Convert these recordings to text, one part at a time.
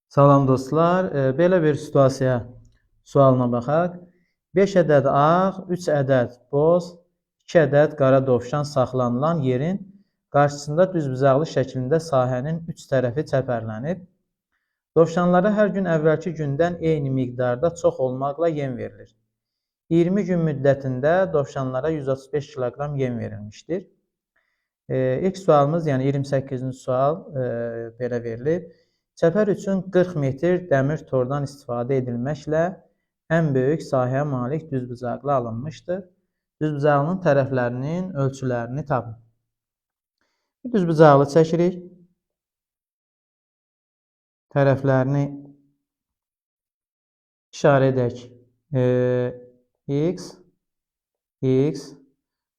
Salam dostlar, belə bir situasiya sualına baxaq. 5 ədəd ağ, 3 ədəd boz, 2 ədəd qara dovşan saxlanılan yerin qarşısında düzbucaqlı şəklində sahənin 3 tərəfi çəpərlənib. Dovşanlara hər gün əvvəlki gündən eyni miqdarda çox olmaqla yem verilir. 20 gün müddətində dovşanlara 135 kiloqram yem verilmişdir. İlk sualımız, yəni 28-ci sual belə verilib. Çəpər üçün 40 metr dəmir tordan istifadə edilməklə ən böyük sahəyə malik düzbucaqlı alınmışdır. Düzbucaqlının tərəflərinin ölçülərini tapın. Düzbucaqlı çəkirik. Tərəflərini işarə edək. X, X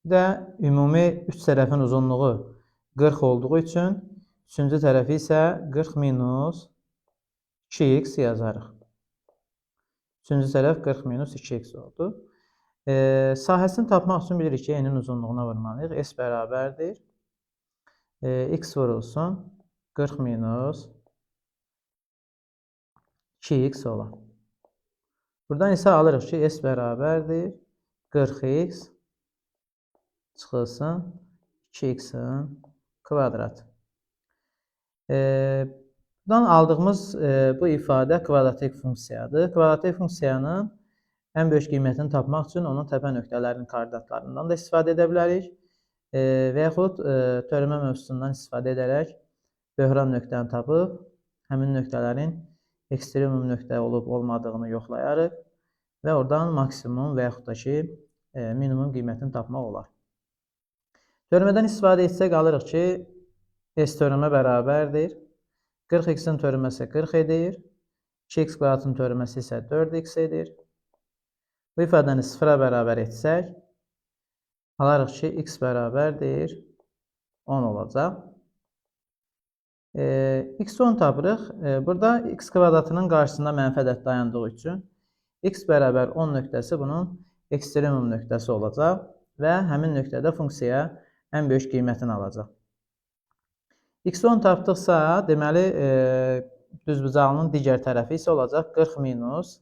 və ümumi 3 tərəfin uzunluğu 40 olduğu üçün üçüncü tərəfi isə 40 minus 2x yazarıq. Üçüncü tərəf 40 minus 2x oldu. Sahəsini tapmaq üçün bilirik ki, n-in uzunluğuna vurmalıyıq. S bərabərdir. X vurulsun 40 minus 2x olan. Buradan isə alırıq ki, S bərabərdir 40x çıxılsın 2x-in kvadratı. Buradan aldığımız bu ifadə kvadratik funksiyadır. Kvadratik funksiyanın ən böyük qiymətini tapmaq üçün onun təpə nöqtələrinin koordinatlarından da istifadə edə bilərik. Və yaxud törəmə mövzusundan istifadə edərək böhran nöqtəni tapıb həmin nöqtələrin ekstremum nöqtə olub olmadığını yoxlayarıq və oradan maksimum və yaxud da ki minimum qiymətini tapmaq olar. Törəmədən istifadə etsək alırıq ki, S törəmə bərabərdir. 40x-in törəməsi 40 edir. 2x kvadratın törəməsi isə 4x edir. Bu ifadəni sıfıra bərabər etsək, alarıq ki, x bərabərdir 10 olacaq. X-i 10 tapırıq. Burada x kvadratının qarşısında mənfi ədəd dayandığı üçün x bərabər 10 nöqtəsi bunun ekstremum nöqtəsi olacaq və həmin nöqtədə funksiyaya ən böyük qiymətini alacaq. X-i 10 tapdıqsa, deməli, düzbucağının digər tərəfi isə olacaq 40 minus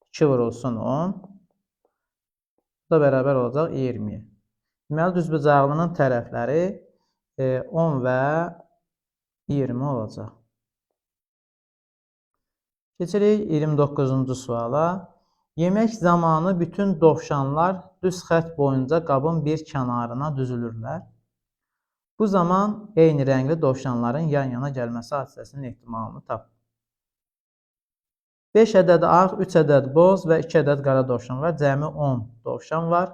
2 vurulsun 10. Bu da bərabər olacaq 20. Deməli, düzbucağlının tərəfləri 10 və 20 olacaq. Keçirik 29-cu suala. Yemək zamanı bütün dovşanlar düz xətt boyunca qabın bir kənarına düzülürlər. Bu zaman eyni rəngli dovşanların yan-yana gəlməsi hadisəsinin ehtimalını tapın. 5 ədəd ağ, 3 ədəd boz və 2 ədəd qara dovşan var. Cəmi 10 dovşan var.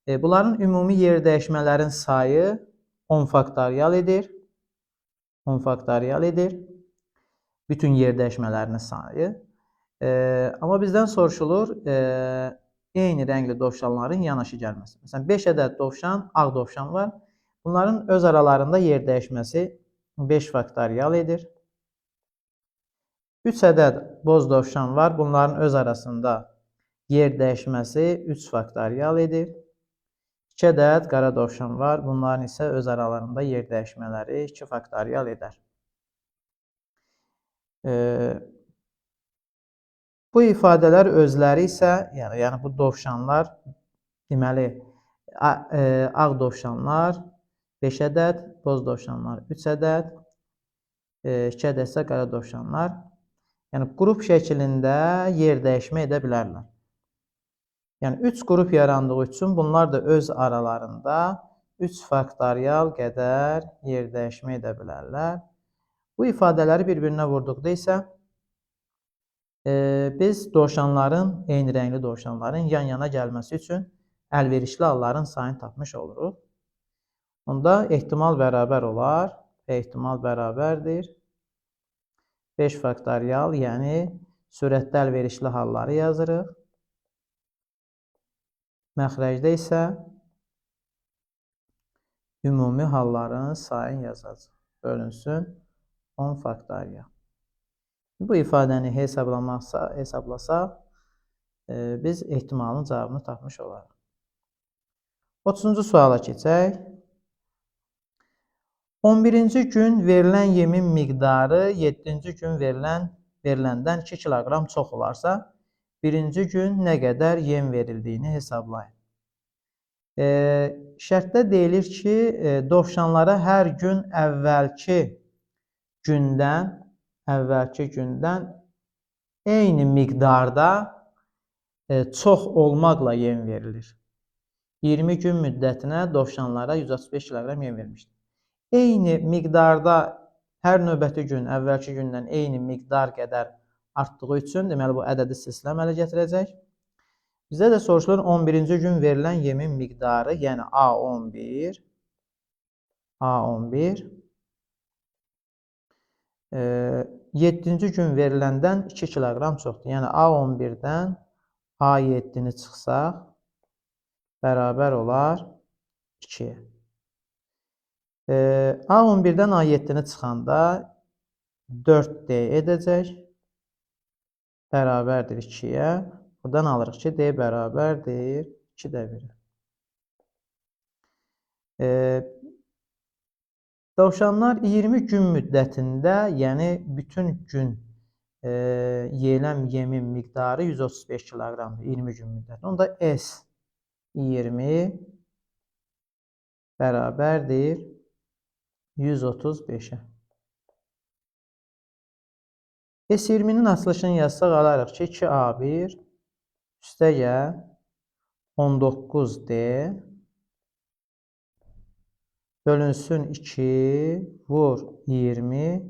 Bunların ümumi yer dəyişmələrin sayı 10 faktorial edir. 10 faktorial edir. Bütün yer dəyişmələrinin sayı. Amma bizdən soruşulur eyni rəngli dovşanların yanaşı gəlməsi. Məsələn, 5 ədəd dovşan, ağ dovşan var. Bunların öz aralarında yer dəyişməsi 5 faktorial edir. 3 ədəd boz dovşan var. Bunların öz arasında yer dəyişməsi 3 faktorial edir. 2 ədəd qara dovşan var. Bunların isə öz aralarında yer dəyişmələri 2 faktorial edər. Bu ifadələr özləri isə, yəni bu dovşanlar, deməli, ağ dovşanlar 5 ədəd, boz dovşanlar 3 ədəd, 2 ədəd isə qara dovşanlar. Yəni, qrup şəklində yer dəyişmə edə bilərlər. Yəni, 3 qrup yarandığı üçün bunlar da öz aralarında 3 faktorial qədər yer dəyişmə edə bilərlər. Bu ifadələri bir-birinə vurduqda isə biz dovşanların, eyni rəngli dovşanların yan-yana gəlməsi üçün əlverişli halların sayını tapmış oluruq. Onda ehtimal bərabər olar və ehtimal bərabərdir 5 faktorial, yəni sürətdə əlverişli halları yazırıq. Məxrəcdə isə ümumi halların sayını yazacaq. Bölünsün 10 faktorial. Bu ifadəni hesablasaq, biz ehtimalın cavabını tapmış olarıq. 30-cu suala keçək. 11-ci gün verilən yemin miqdarı 7-ci gün verilən veriləndən 2 kiloqram çox olarsa, birinci gün nə qədər yem verildiyini hesablayın. Şərtdə deyilir ki, dovşanlara hər gün əvvəlki gündən eyni miqdarda çox olmaqla yem verilir. 20 gün müddətinə dovşanlara 135 kiloqram yem vermişdir. Eyni miqdarda hər növbəti gün əvvəlki gündən eyni miqdar qədər artdığı üçün, deməli bu ədədi silsilə əmələ gətirəcək. Bizə də soruşulur 11-ci gün verilən yemin miqdarı, yəni A11 7-ci gün veriləndən 2 kiloqram çoxdur. Yəni A11-dən A7-ni çıxsaq, bərabər olar 2-yə. A11-dən A7-ni çıxanda 4D edəcək, bərabərdir 2-yə. Buradan alırıq ki, D bərabərdir 2-də 1-ə. Dovşanlar 20 gün müddətində, yəni bütün gün yeyilən yemin miqdarı 135 kiloqramdır 20 gün müddətində. Onda S20 bərabərdir 135-ə. S20-nin açılışını yazsaq alarıq ki, 2A1 üstəgəl 19D bölünsün 2 vur 20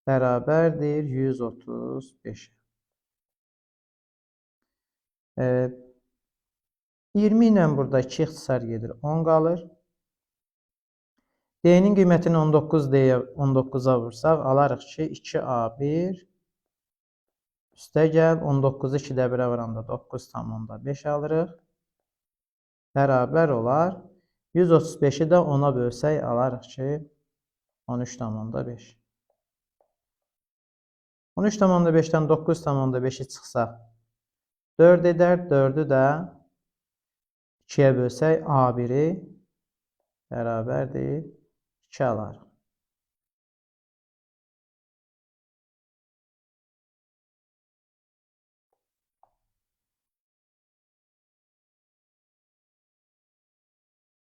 bərabərdir 135. 20 ilə burada 2 ixtisar gedir, 10 qalır. D-nin qiymətini 19'a vursaq, alarıq ki, 2A1 üstəgəl 19'u 2-də 1-ə vuranda 9,5 alırıq. Bərabər olar. 135'i də 10'a bölsək, alarıq ki, 13,5. 13,5-dən 9,5-i çıxsaq 4 edər. 4'ü də 2-yə bölsək, A1'i bərabərdir 2 alarıq.